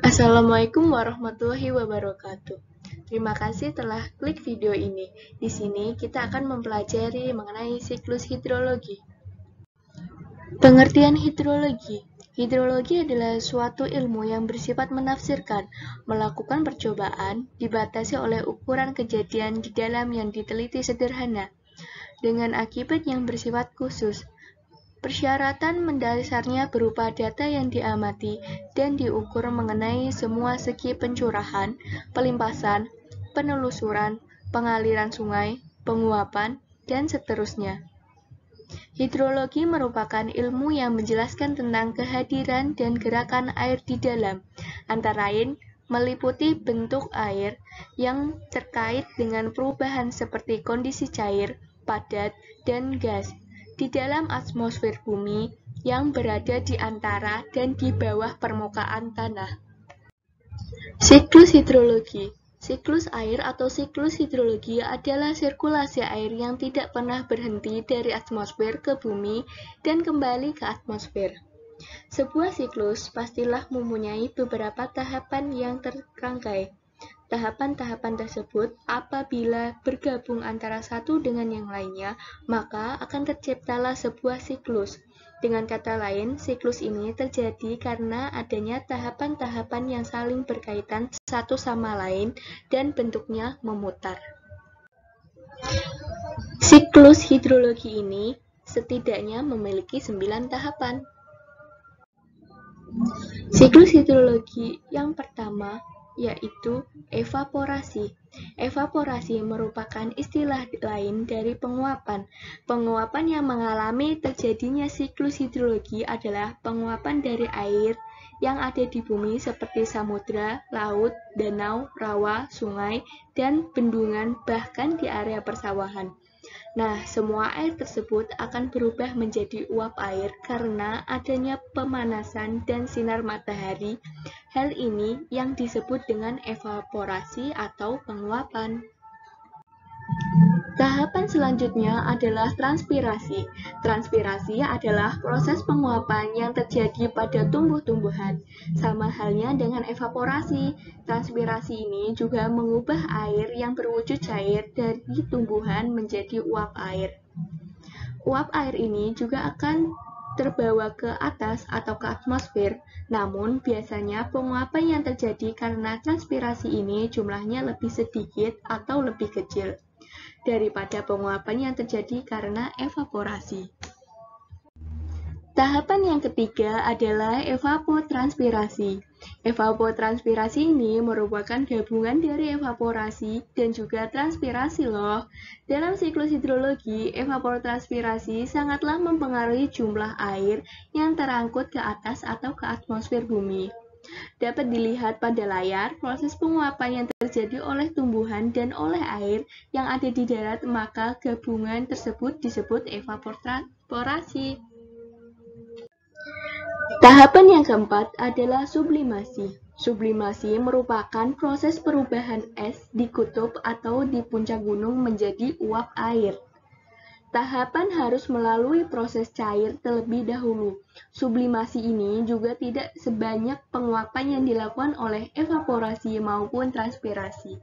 Assalamualaikum warahmatullahi wabarakatuh. Terima kasih telah klik video ini. Di sini kita akan mempelajari mengenai siklus hidrologi. Pengertian hidrologi. Hidrologi adalah suatu ilmu yang bersifat menafsirkan, melakukan percobaan, dibatasi oleh ukuran kejadian di dalam yang diteliti sederhana, dengan akibat yang bersifat khusus. Persyaratan mendasarnya berupa data yang diamati dan diukur mengenai semua segi pencurahan, pelimpasan, penelusuran, pengaliran sungai, penguapan, dan seterusnya. Hidrologi merupakan ilmu yang menjelaskan tentang kehadiran dan gerakan air di dalam, antara lain meliputi bentuk air yang terkait dengan perubahan seperti kondisi cair, padat, dan gas di dalam atmosfer bumi yang berada di antara dan di bawah permukaan tanah. Siklus hidrologi. Siklus air atau siklus hidrologi adalah sirkulasi air yang tidak pernah berhenti dari atmosfer ke bumi dan kembali ke atmosfer. Sebuah siklus pastilah mempunyai beberapa tahapan yang terrangkai. Tahapan-tahapan tersebut apabila bergabung antara satu dengan yang lainnya, maka akan terciptalah sebuah siklus. Dengan kata lain, siklus ini terjadi karena adanya tahapan-tahapan yang saling berkaitan satu sama lain dan bentuknya memutar. Siklus hidrologi ini setidaknya memiliki 9 tahapan. Siklus hidrologi yang pertama yaitu evaporasi. Evaporasi merupakan istilah lain dari penguapan. Penguapan yang mengalami terjadinya siklus hidrologi adalah penguapan dari air yang ada di bumi seperti samudra, laut, danau, rawa, sungai, dan bendungan, bahkan di area persawahan. Nah, semua air tersebut akan berubah menjadi uap air karena adanya pemanasan dan sinar matahari. Hal ini yang disebut dengan evaporasi atau penguapan. Tahapan selanjutnya adalah transpirasi. Transpirasi adalah proses penguapan yang terjadi pada tumbuh-tumbuhan. Sama halnya dengan evaporasi, transpirasi ini juga mengubah air yang berwujud cair dari tumbuhan menjadi uap air. Uap air ini juga akan terbawa ke atas atau ke atmosfer, namun biasanya penguapan yang terjadi karena transpirasi ini jumlahnya lebih sedikit atau lebih kecil daripada penguapan yang terjadi karena evaporasi. Tahapan yang ketiga adalah evapotranspirasi. Evapotranspirasi ini merupakan gabungan dari evaporasi dan juga transpirasi loh. Dalam siklus hidrologi, evapotranspirasi sangatlah mempengaruhi jumlah air yang terangkut ke atas atau ke atmosfer bumi. Dapat dilihat pada layar proses penguapan yang terjadi oleh tumbuhan dan oleh air yang ada di darat, maka gabungan tersebut disebut evapotranspirasi. Tahapan yang keempat adalah sublimasi. Sublimasi merupakan proses perubahan es di kutub atau di puncak gunung menjadi uap air. Tahapan harus melalui proses cair terlebih dahulu. Sublimasi ini juga tidak sebanyak penguapan yang dilakukan oleh evaporasi maupun transpirasi.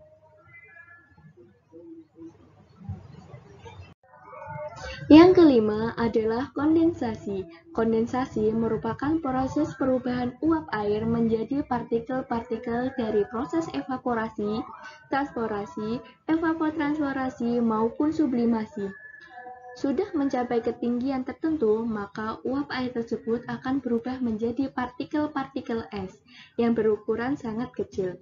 Yang kelima adalah kondensasi. Kondensasi merupakan proses perubahan uap air menjadi partikel-partikel dari proses evaporasi, transpirasi, evapotranspirasi maupun sublimasi. Sudah mencapai ketinggian tertentu, maka uap air tersebut akan berubah menjadi partikel-partikel es yang berukuran sangat kecil.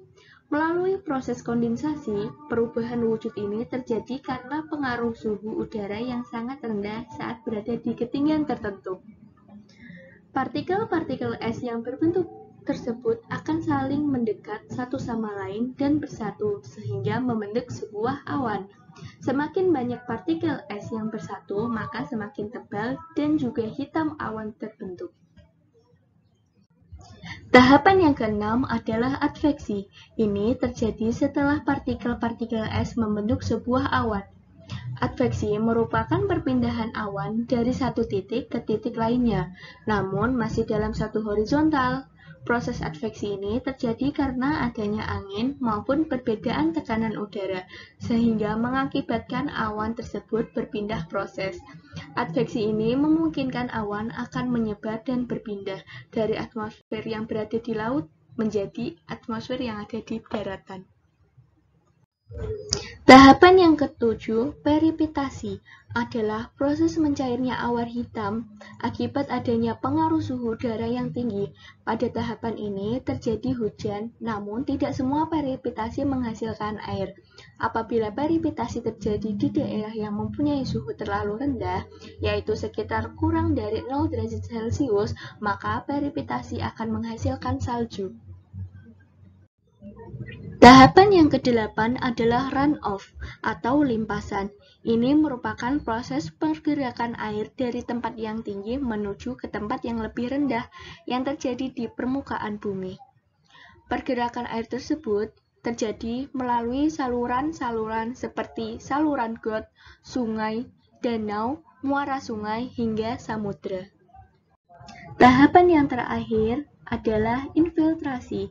Melalui proses kondensasi, perubahan wujud ini terjadi karena pengaruh suhu udara yang sangat rendah saat berada di ketinggian tertentu. Partikel-partikel es yang berbentuk tersebut akan saling mendekat satu sama lain dan bersatu sehingga membentuk sebuah awan. Semakin banyak partikel es yang bersatu, maka semakin tebal dan juga hitam awan terbentuk. Tahapan yang keenam adalah adveksi. Ini terjadi setelah partikel-partikel es membentuk sebuah awan. Adveksi merupakan perpindahan awan dari satu titik ke titik lainnya, namun masih dalam satu horizontal. Proses adveksi ini terjadi karena adanya angin maupun perbedaan tekanan udara, sehingga mengakibatkan awan tersebut berpindah proses. Adveksi ini memungkinkan awan akan menyebar dan berpindah dari atmosfer yang berada di laut menjadi atmosfer yang ada di daratan. Tahapan yang ketujuh, peripitasi, adalah proses mencairnya awan hitam akibat adanya pengaruh suhu udara yang tinggi. Pada tahapan ini terjadi hujan, namun tidak semua peripitasi menghasilkan air. Apabila peripitasi terjadi di daerah yang mempunyai suhu terlalu rendah, yaitu sekitar kurang dari 0 derajat Celcius, maka peripitasi akan menghasilkan salju. Tahapan yang ke-8 adalah runoff atau limpasan. Ini merupakan proses pergerakan air dari tempat yang tinggi menuju ke tempat yang lebih rendah yang terjadi di permukaan bumi. Pergerakan air tersebut terjadi melalui saluran-saluran seperti saluran got, sungai, danau, muara sungai, hingga samudra. Tahapan yang terakhir adalah infiltrasi.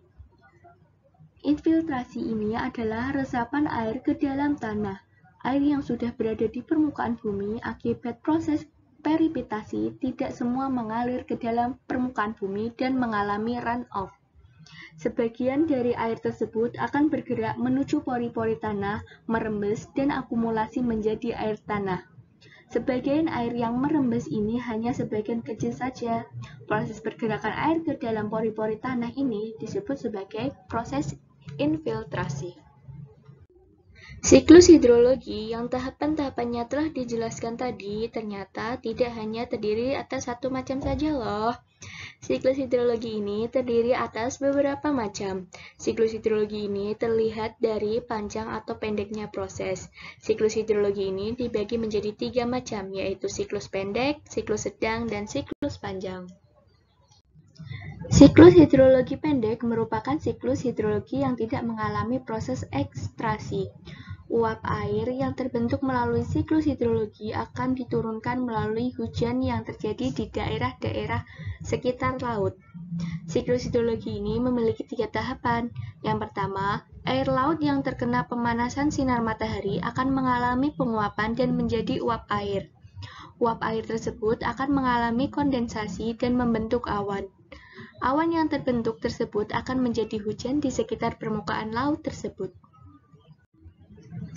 Infiltrasi ini adalah resapan air ke dalam tanah. Air yang sudah berada di permukaan bumi akibat proses peripitasi tidak semua mengalir ke dalam permukaan bumi dan mengalami runoff. Sebagian dari air tersebut akan bergerak menuju pori-pori tanah, merembes, dan akumulasi menjadi air tanah. Sebagian air yang merembes ini hanya sebagian kecil saja. Proses pergerakan air ke dalam pori-pori tanah ini disebut sebagai proses infiltrasi. Siklus hidrologi yang tahapan-tahapannya telah dijelaskan tadi ternyata tidak hanya terdiri atas satu macam saja loh. Siklus hidrologi ini terdiri atas beberapa macam. Siklus hidrologi ini terlihat dari panjang atau pendeknya proses. Siklus hidrologi ini dibagi menjadi 3 macam, yaitu siklus pendek, siklus sedang, dan siklus panjang. Siklus hidrologi pendek merupakan siklus hidrologi yang tidak mengalami proses ekstrasi. Uap air yang terbentuk melalui siklus hidrologi akan diturunkan melalui hujan yang terjadi di daerah-daerah sekitar laut. Siklus hidrologi ini memiliki 3 tahapan. Yang pertama, air laut yang terkena pemanasan sinar matahari akan mengalami penguapan dan menjadi uap air. Uap air tersebut akan mengalami kondensasi dan membentuk awan. Awan yang terbentuk tersebut akan menjadi hujan di sekitar permukaan laut tersebut.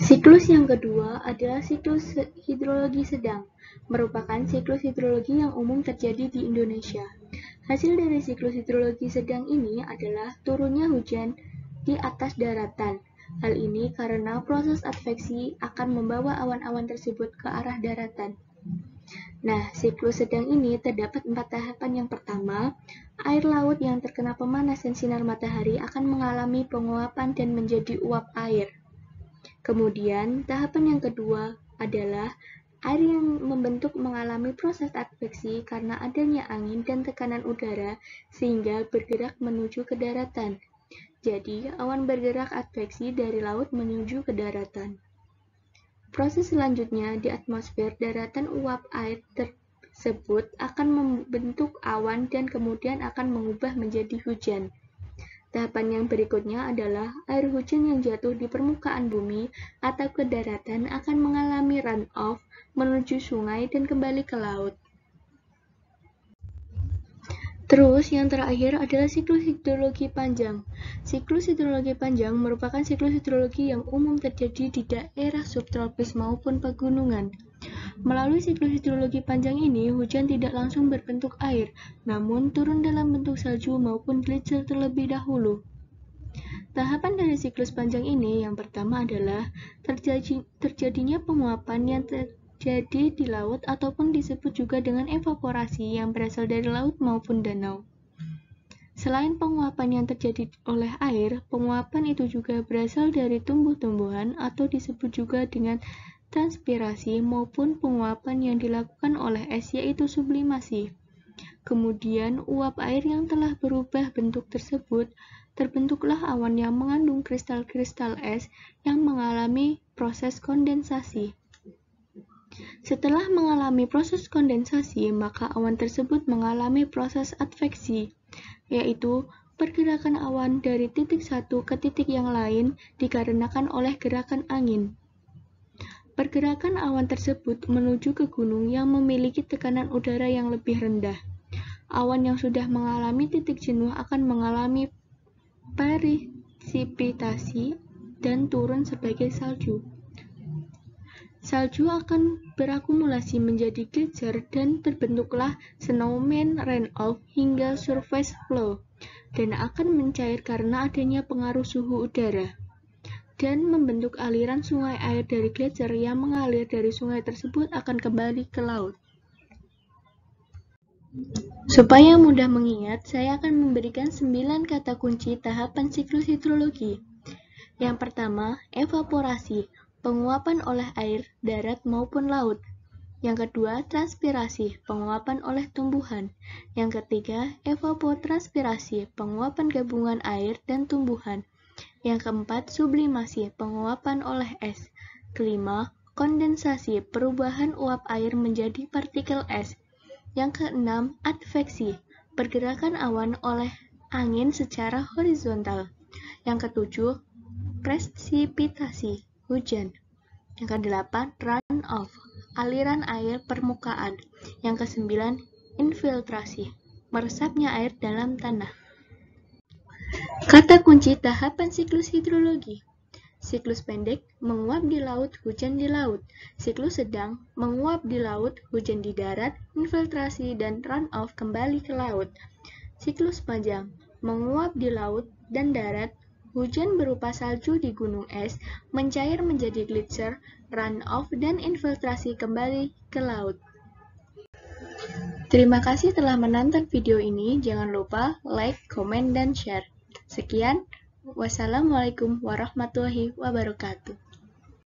Siklus yang kedua adalah siklus hidrologi sedang, merupakan siklus hidrologi yang umum terjadi di Indonesia. Hasil dari siklus hidrologi sedang ini adalah turunnya hujan di atas daratan. Hal ini karena proses adveksi akan membawa awan-awan tersebut ke arah daratan. Nah, siklus sedang ini terdapat 4 tahapan. Yang pertama, air laut yang terkena pemanasan sinar matahari akan mengalami penguapan dan menjadi uap air. Kemudian, tahapan yang kedua adalah air yang membentuk mengalami proses adveksi karena adanya angin dan tekanan udara sehingga bergerak menuju ke daratan. Jadi, awan bergerak adveksi dari laut menuju ke daratan. Proses selanjutnya di atmosfer daratan, uap air tersebut akan membentuk awan dan kemudian akan mengubah menjadi hujan. Tahapan yang berikutnya adalah air hujan yang jatuh di permukaan bumi atau ke daratan akan mengalami runoff menuju sungai dan kembali ke laut. Terus, yang terakhir adalah siklus hidrologi panjang. Siklus hidrologi panjang merupakan siklus hidrologi yang umum terjadi di daerah subtropis maupun pegunungan. Melalui siklus hidrologi panjang ini, hujan tidak langsung berbentuk air, namun turun dalam bentuk salju maupun gletser terlebih dahulu. Tahapan dari siklus panjang ini yang pertama adalah terjadinya penguapan yang terjadi di laut ataupun disebut juga dengan evaporasi yang berasal dari laut maupun danau. Selain penguapan yang terjadi oleh air, penguapan itu juga berasal dari tumbuh-tumbuhan atau disebut juga dengan transpirasi maupun penguapan yang dilakukan oleh es yaitu sublimasi. Kemudian uap air yang telah berubah bentuk tersebut terbentuklah awan yang mengandung kristal-kristal es yang mengalami proses kondensasi. Setelah mengalami proses kondensasi, maka awan tersebut mengalami proses adveksi, yaitu pergerakan awan dari titik satu ke titik yang lain dikarenakan oleh gerakan angin. Pergerakan awan tersebut menuju ke gunung yang memiliki tekanan udara yang lebih rendah. Awan yang sudah mengalami titik jenuh akan mengalami presipitasi dan turun sebagai salju. Salju akan berakumulasi menjadi gletser dan terbentuklah snowman runoff hingga surface flow, dan akan mencair karena adanya pengaruh suhu udara, dan membentuk aliran sungai. Air dari gletser yang mengalir dari sungai tersebut akan kembali ke laut. Supaya mudah mengingat, saya akan memberikan 9 kata kunci tahapan siklus hidrologi. Yang pertama, evaporasi, penguapan oleh air, darat maupun laut. Yang kedua, transpirasi, penguapan oleh tumbuhan. Yang ketiga, evapotranspirasi, penguapan gabungan air dan tumbuhan. Yang keempat, sublimasi, penguapan oleh es. Kelima, kondensasi, perubahan uap air menjadi partikel es. Yang keenam, adveksi, pergerakan awan oleh angin secara horizontal. Yang ketujuh, presipitasi, hujan. Yang kedelapan, runoff, aliran air permukaan. Yang kesembilan, infiltrasi, meresapnya air dalam tanah. Kata kunci tahapan siklus hidrologi. Siklus pendek, menguap di laut, hujan di laut. Siklus sedang, menguap di laut, hujan di darat, infiltrasi dan runoff kembali ke laut. Siklus panjang, menguap di laut dan darat, hujan berupa salju di gunung es, mencair menjadi gletser, runoff dan infiltrasi kembali ke laut. Terima kasih telah menonton video ini. Jangan lupa like, komen, dan share. Sekian, wassalamualaikum warahmatullahi wabarakatuh.